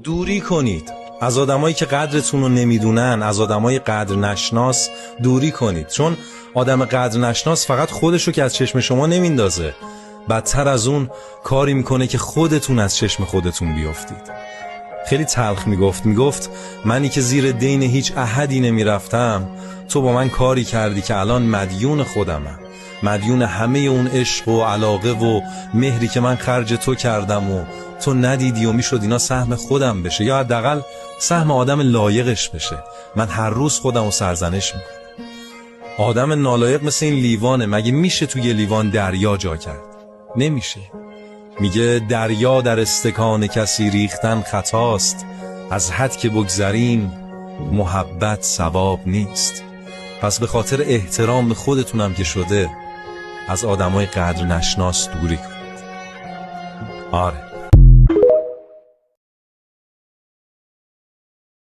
دوری کنید از آدمایی که قدرتون رو نمیدونن، از آدمای قدر نشناس دوری کنید، چون آدم قدر نشناس فقط خودشو که از چشم شما نمیندازه، بدتر از اون کاری میکنه که خودتون از چشم خودتون بیافتید. خیلی تلخ میگفت منی که زیر دین هیچ احدی نمیرفتم، تو با من کاری کردی که الان مدیون خودمم، مدیون همه اون عشق و علاقه و مهری که من خرج تو کردم و تو ندیدی و میشد اینا سهم خودم بشه، یا حداقل سهم آدم لایقش بشه. من هر روز خودم رو سرزنش میکنم. آدم نالایق مثل این لیوانه. مگه میشه توی لیوان دریا جا کرد؟ نمیشه. میگه دریا در استکان کسی ریختن خطاست، از حد که بگذریم محبت ثواب نیست. پس به خاطر احترام به خودتونم که شده، از آدمای قدر نشناس دوری کنید. آره،